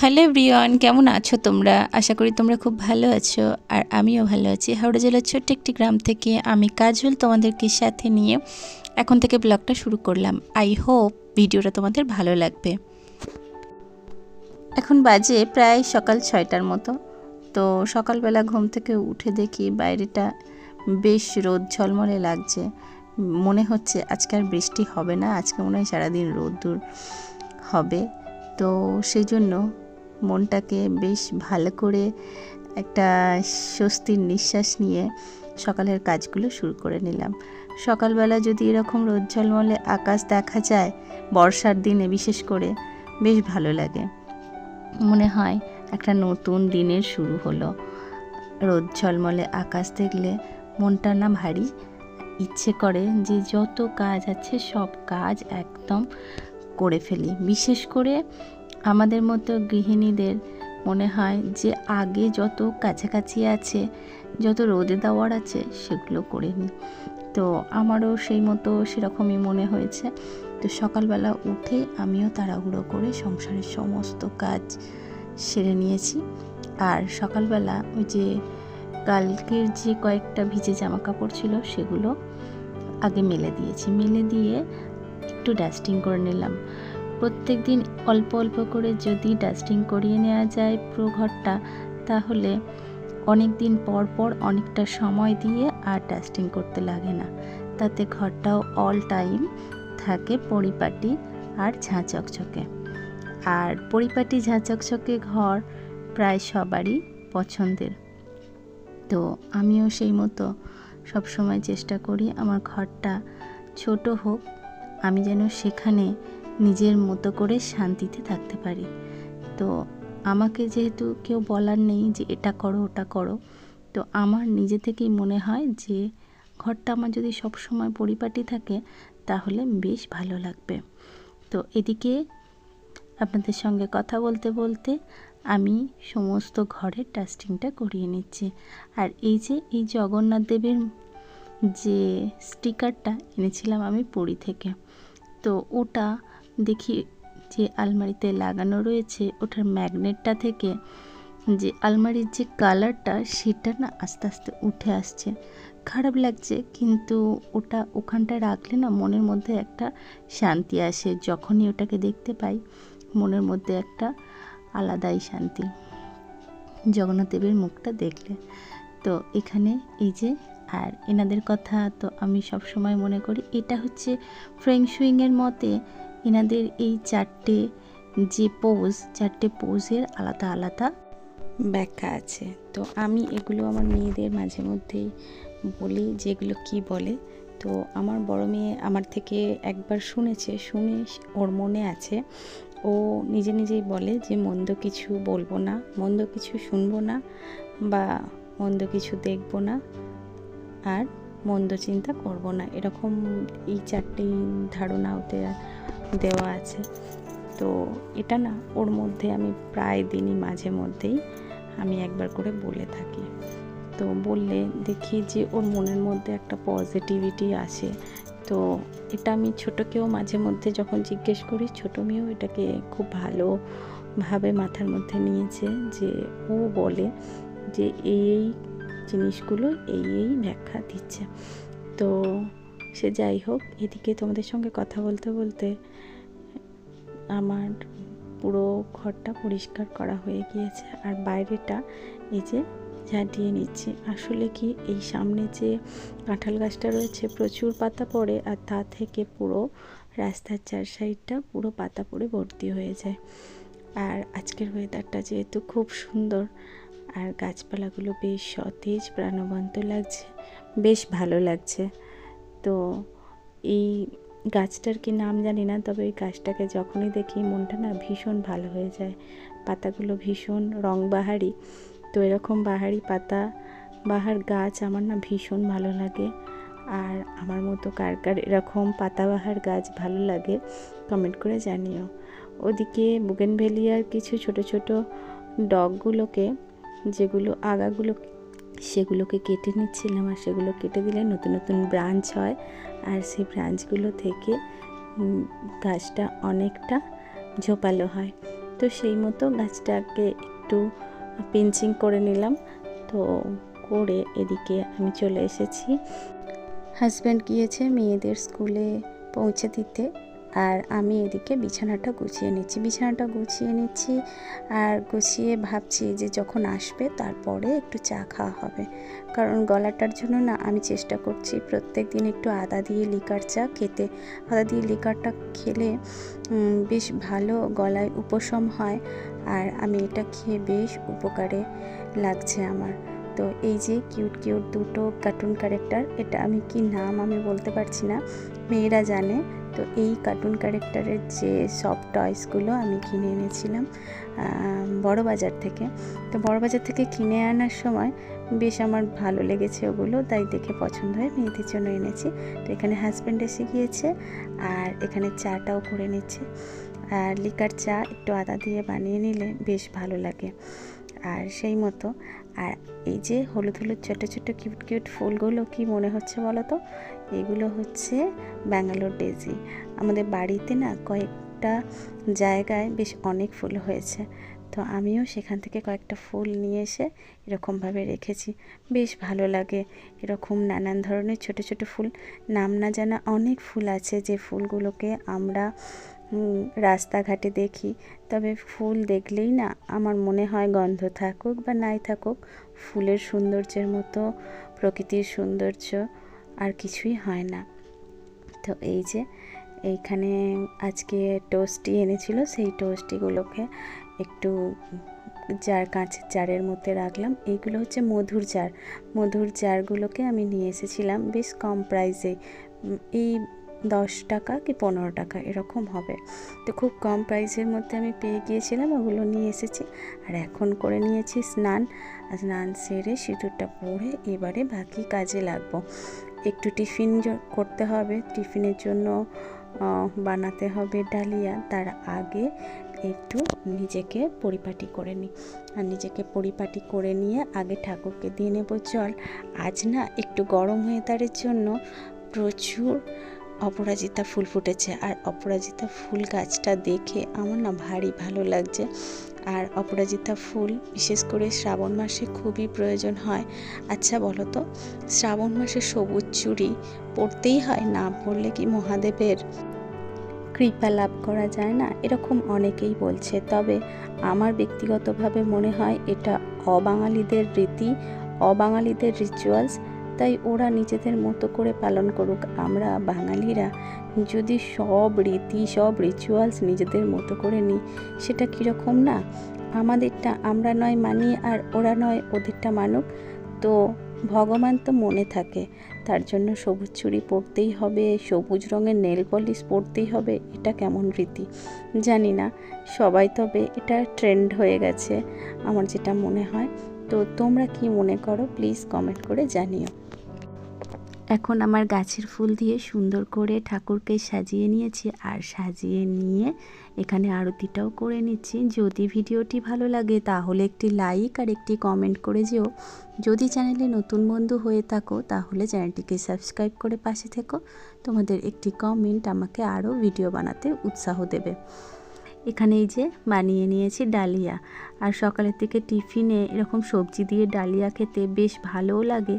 Hello everyone, কেমন আছো তোমরা? আশা করি তোমরা খুব ভালো আছো আর আমিও ভালো আছি। হাওড়া জেলার ছোট্ট একটি গ্রাম থেকে আমি কাজল তোমাদেরকে সাথে নিয়ে এখন থেকে ব্লগটা শুরু করলাম। আই হোপ ভিডিওটা তোমাদের ভালো লাগবে। এখন বাজে প্রায় সকাল 6টার মতো। তো সকালবেলা ঘুম থেকে উঠে দেখি বাইরেটা বেশ রোদ ঝলমলে লাগছে। মনে হচ্ছে আজকে আর বৃষ্টি হবে না, আজকে মনে হয় সারাদিন রোদ্দুর হবে। তো সেই জন্য মনটাকে বেশ ভালো করে একটা স্বস্তির নিঃশ্বাস নিয়ে সকালের কাজগুলো শুরু করে নিলাম। সকালবেলা যদি এরকম রোদ ঝলমলে আকাশ দেখা যায় বর্ষার দিনে বিশেষ করে, বেশ ভালো লাগে। মনে হয় একটা নতুন দিনের শুরু হলো। রোদ ঝলমলে আকাশ দেখলে মনটা না ভারী ইচ্ছে করে যে যত কাজ আছে সব কাজ একদম করে ফেলি। বিশেষ করে আমাদের মতো গৃহিণীদের মনে হয় যে আগে যত কাছাকাছি আছে, যত রোদে দেওয়ার আছে সেগুলো করে নিই। তো আমারও সেই মতো সেরকমই মনে হয়েছে। তো সকালবেলা উঠে আমিও তাড়াহুড়ো করে সংসারের সমস্ত কাজ সেরে নিয়েছি। আর সকালবেলা ওই যে কালকের যে কয়েকটা ভিজে জামা কাপড় ছিল সেগুলো আগে মেলে দিয়েছি। মেলে দিয়ে একটু ডাস্টিং করে নিলাম। প্রত্যেক দিন অল্প অল্প করে যদি ডাস্টিং করিয়ে নেওয়া যায় পুরো ঘরটা, তাহলে অনেক দিন পর পর অনেকটা সময় দিয়ে আর ডাস্টিং করতে লাগে না। তাতে ঘরটাও অল টাইম থাকে পরিপাটি আর ঝাঁ চকচকে। আর পরিপাটি ঝাঁ চকচকে ঘর প্রায় সবারই পছন্দের। তো আমিও সেই মতো সবসময় চেষ্টা করি আমার ঘরটা ছোট হোক, আমি যেন সেখানে নিজের মতো করে শান্তিতে থাকতে পারি। তো আমাকে যেহেতু কেউ বলার নেই যে এটা করো ওটা করো, তো আমার নিজে থেকেই মনে হয় যে ঘরটা আমার যদি সব সময় পরিপাটি থাকে তাহলে বেশ ভালো লাগবে। তো এদিকে আপনাদের সঙ্গে কথা বলতে বলতে আমি সমস্ত ঘরের ডাস্টিংটা করিয়ে নিচ্ছি। আর এই যে এই জগন্নাথ দেবের যে স্টিকারটা এনেছিলাম আমি পুরী থেকে, তো ওটা দেখি যে আলমারিতে লাগানো রয়েছে, ওটার ম্যাগনেটটা থেকে যে আলমারির যে কালারটা সেটা না আস্তে আস্তে উঠে আসছে। খারাপ লাগছে, কিন্তু ওটা ওখানটায় রাখলে না মনের মধ্যে একটা শান্তি আসে। যখনই ওটাকে দেখতে পাই মনের মধ্যে একটা আলাদাই শান্তি জগন্নাথ দেবের মুখটা দেখলে। তো এখানে এই যে, আর এনাদের কথা তো আমি সব সময় মনে করি, এটা হচ্ছে ফ্রেং শুইংয়ের মতে এনাদের এই চারটে পোজের আলাদা আলাদা ব্যাখ্যা আছে। তো আমি এগুলো আমার মেয়েদের মাঝে মধ্যেই বলি যেগুলো কি বলে। তো আমার বড় মেয়ে আমার থেকে একবার শুনে ওর মনে আছে। ও নিজে নিজেই বলে যে মন্দ কিছু বলবো না, মন্দ কিছু শুনবো না, বা মন্দ কিছু দেখবো না, আর মন্দ চিন্তা করব না, এরকম এই চারটি ধারণা ওতে দেওয়া আছে। তো এটা না ওর মধ্যে আমি প্রায় দিনই মাঝে মধ্যেই আমি একবার করে বলে থাকি। তো বললে দেখি যে ওর মনের মধ্যে একটা পজিটিভিটি আসে। তো এটা আমি ছোটোকেও মাঝে মধ্যে যখন জিজ্ঞেস করি, ছোটো মেয়েও এটাকে খুব ভালোভাবে মাথার মধ্যে নিয়েছে, যে ও বলে যে এই জিনিসগুলো এই ব্যাখ্যা দিচ্ছে। তো সে যাই হোক, এদিকে তোমাদের সঙ্গে কথা বলতে বলতে আমার পুরো ঘরটা পরিষ্কার করা হয়ে গিয়েছে। আর বাইরেটা এই যে ঝাঁটিয়ে নিচ্ছি। আসলে কি, এই সামনে যে কাঁঠাল গাছটা রয়েছে প্রচুর পাতা পড়ে, আর তা থেকে পুরো রাস্তার চার সাইডটা পুরো পাতা পড়ে ভর্তি হয়ে যায়। আর আজকের ওয়েদারটা যেহেতু খুব সুন্দর, আর গাছপালাগুলো বেশ সতেজ প্রাণবন্ত লাগছে, বেশ ভালো লাগছে। তো এই গাছটার কি নাম জানি না, তবে এই গাছটাকে যখনই দেখি মনটা না ভীষণ ভালো হয়ে যায়। পাতাগুলো ভীষণ রংবাহারি। তো এরকম বাহারি পাতা বাহার গাছ আমার না ভীষণ ভালো লাগে। আর আমার মতো কার কার এরকম পাতাবাহার গাছ ভালো লাগে কমেন্ট করে জানিও। ওদিকে বুগেনভেলিয়ার কিছু ছোট ছোট ডগগুলোকে, যেগুলো আগাগুলো, সেগুলোকে কেটে নিচ্ছিলাম। আর সেগুলো কেটে দিলে নতুন নতুন ব্রাঞ্চ হয়, আর সেই ব্রাঞ্চগুলো থেকে গাছটা অনেকটা ঝোপালো হয়। তো তো সেই মতো গাছটাকে একটু পিঞ্চিং করে নিলাম। তো করে এদিকে আমি চলে এসেছি। হাজব্যান্ড গিয়েছে মেয়েদের স্কুলে পৌঁছে দিতে, আর আমি এদিকে বিছানাটা গুছিয়ে নিচ্ছি আর গুছিয়ে ভাবছি যে যখন আসবে তারপরে একটু চা খাওয়া হবে। কারণ গলাটার জন্য না আমি চেষ্টা করছি প্রত্যেক দিন একটু আদা দিয়ে লিকার চা খেতে। আদা দিয়ে লিকারটা খেলে বেশ ভালো গলায় উপশম হয়, আর আমি এটা খেয়ে বেশ উপকারে লাগছে আমার। তো এই যে কিউট কিউট দুটো কার্টুন ক্যারেক্টার, এটা আমি কি নাম আমি বলতে পারছি না, মেয়েরা জানে। তো এই কার্টুন ক্যারেক্টারের যে সব টয়সগুলো আমি কিনে এনেছিলাম বড় বাজার থেকে। তো বড় বাজার থেকে কিনে আনার সময় বেশ আমার ভালো লেগেছে ওগুলো, তাই দেখে পছন্দ হয়ে মেয়েদের জন্য এনেছি। তো এখানে হাজব্যান্ড এসে গিয়েছে, আর এখানে চাটাও করে নিচ্ছে। আর লিকার চা একটু আদা দিয়ে বানিয়ে নিলে বেশ ভালো লাগে। আর সেই মতো আর এই যে হলুদ হলুদ ছোটো ছোটো কিউট কিউট ফুলগুলো কি মনে হচ্ছে বলো তো? এগুলো হচ্ছে ব্যাঙ্গালোর ডেজি। আমাদের বাড়িতে না কয়েকটা জায়গায় বেশ অনেক ফুল হয়েছে, তো আমিও সেখান থেকে কয়েকটা ফুল নিয়ে এসে এরকমভাবে রেখেছি। বেশ ভালো লাগে এরকম নানান ধরনের ছোট ছোট ফুল। নাম না জানা অনেক ফুল আছে যে ফুলগুলোকে আমরা রাস্তাঘাটে দেখি, তবে ফুল দেখলেই না আমার মনে হয় গন্ধ থাকুক বা নাই থাকুক, ফুলের সৌন্দর্যের মতো প্রকৃতির সৌন্দর্য আর কিছুই হয় না। তো এই যে এইখানে আজকে টোস্টি এনেছিল, সেই টোস্টিগুলোকে একটু কাঁচের জারের মধ্যে রাখলাম। এইগুলো হচ্ছে মধুর জারগুলোকে আমি নিয়ে এসেছিলাম বেশ কম প্রাইসে, এই 10 টাকা কি 15 টাকা এরকম হবে। তো খুব কম প্রাইসের মধ্যে আমি পেয়ে গিয়েছিলাম, ওগুলো নিয়ে এসেছি। আর এখন করে নিয়েছি স্নান সেরে সিঁদুরটা পরে এবারে বাকি কাজে লাগবো। একটু টিফিন করতে হবে, টিফিনের জন্য বানাতে হবে ডালিয়া। তার আগে একটু নিজেকে পরিপাটি করে নিই, আর নিজেকে পরিপাটি করে নিয়ে আগে ঠাকুরকে দিয়ে নেব জল। আজ না একটু গরম ওয়েদারের জন্য প্রচুর অপরাজিতা ফুল ফুটেছে, আর অপরাজিতা ফুল গাছটা দেখে আমার না ভারী ভালো লাগছে। আর অপরাজিতা ফুল বিশেষ করে শ্রাবণ মাসে খুবই প্রয়োজন হয়। আচ্ছা বলো তো, শ্রাবণ মাসে সবুজ চুড়ি পরতেই হয়, না পরলে কি মহাদেবের কৃপা লাভ করা যায় না? এরকম অনেকেই বলছে, তবে আমার ব্যক্তিগতভাবে মনে হয় এটা অবাঙালিদের রীতি, অবাঙালিদের রিচুয়ালস। তাই ওরা নিজেদের মতো করে পালন করুক। আমরা বাঙালিরা যদি সব রীতি সব রিচুয়ালস নিজেদের মতো করে নিই, সেটা কীরকম না? আমাদেরটা আমরা নয় মানি, আর ওরা নয় ওদেরটা মানুক। তো ভগবান তো মনে থাকে, তার জন্য সবুজ চুড়ি পরতেই হবে, সবুজ রঙের নেল পলিশ পরতেই হবে। এটা কেমন রীতি জানি না, সবাই তবে এটা ট্রেন্ড হয়ে গেছে আমার যেটা মনে হয়। তো তোমরা কি মনে করো প্লিজ কমেন্ট করে জানিও। এখন আমার গাছের ফুল দিয়ে সুন্দর করে ঠাকুরকে সাজিয়ে নিয়েছি, আর সাজিয়ে নিয়ে এখানে আরতিটাও করে নিচ্ছি। যদি ভিডিওটি ভালো লাগে তাহলে একটি লাইক আর একটি কমেন্ট করে যেও। যদি চ্যানেলে নতুন বন্ধু হয়ে থাকো তাহলে চ্যানেলটিকে সাবস্ক্রাইব করে পাশে থেকো। তোমাদের একটি কমেন্ট আমাকে আরও ভিডিও বানাতে উৎসাহ দেবে। এখানে এই যে বানিয়ে নিয়েছি ডালিয়া, আর সকালের থেকে টিফিনে এরকম সবজি দিয়ে ডালিয়া খেতে বেশ ভালোও লাগে,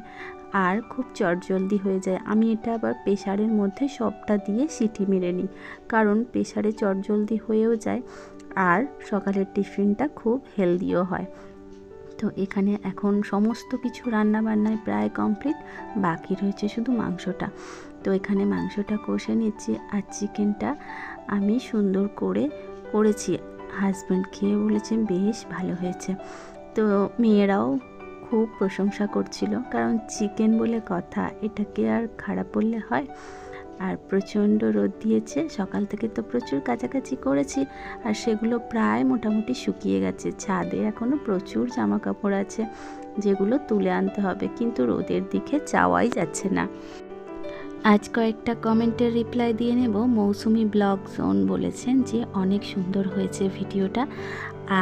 আর খুব চটজলদি হয়ে যায়। আমি এটা আবার প্রেসারের মধ্যে সবটা দিয়ে সিটি মেরে নিই, কারণ প্রেসারে চটজলদি হয়েও যায়, আর সকালের টিফিনটা খুব হেলদিও হয়। তো এখানে এখন সমস্ত কিছু রান্না বান্নায় প্রায় কমপ্লিট, বাকি রয়েছে শুধু মাংসটা। তো এখানে মাংসটা কষে নিচ্ছি, আর চিকেনটা আমি সুন্দর করে করেছি। হাজব্যান্ড খেয়ে বলেছেন বেশ ভালো হয়েছে। তো মেয়েরাও খুব প্রশংসা করছিল, কারণ চিকেন বলে কথা, এটাকে আর খারাপ বললে হয়। আর প্রচণ্ড রোদ দিয়েছে সকাল থেকে, তো প্রচুর কাছাকাছি করেছি, আর সেগুলো প্রায় মোটামুটি শুকিয়ে গেছে। ছাদে এখনও প্রচুর জামা কাপড় আছে যেগুলো তুলে আনতে হবে, কিন্তু রোদের দিকে যাওয়াই যাচ্ছে না। আজ কয়েকটা কমেন্টের রিপ্লাই দিয়ে নেব। মৌসুমি ব্লগ জোন বলেছেন যে অনেক সুন্দর হয়েছে ভিডিওটা,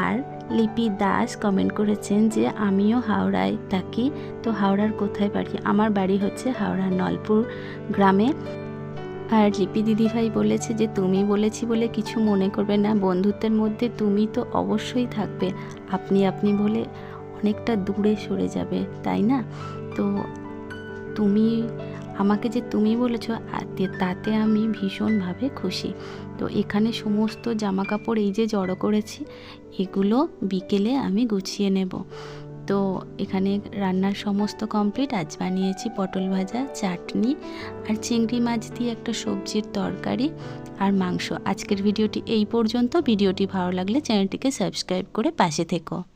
আর লিপি দাস কমেন্ট করেছেন যে আমিও হাওড়ায় থাকি। তো হাওড়ার কোথায় বাড়ি? আমার বাড়ি হচ্ছে হাওড়ার নলপুর গ্রামে। আর লিপি দিদিভাই বলেছে যে তুমি বলেছি বলে কিছু মনে করবে না, বন্ধুত্বের মধ্যে তুমি তো অবশ্যই থাকবে, আপনি আপনি বলে অনেকটা দূরে সরে যাবে, তাই না? তো তুমি আমাকে যে তুমি বলেছো তাতে আমি ভীষণভাবে খুশি। তো এখানে সমস্ত জামা কাপড় এই যে জড়ো করেছি, এগুলো বিকেলে আমি গুছিয়ে নেব। তো এখানে রান্নার সমস্ত কমপ্লিট। আজ বানিয়েছি পটল ভাজা, চাটনি আর চিংড়ি মাছ দিয়ে একটা সবজির তরকারি আর মাংস। আজকের ভিডিওটি এই পর্যন্ত। ভিডিওটি ভালো লাগলে চ্যানেলটিকে সাবস্ক্রাইব করে পাশে থেকো।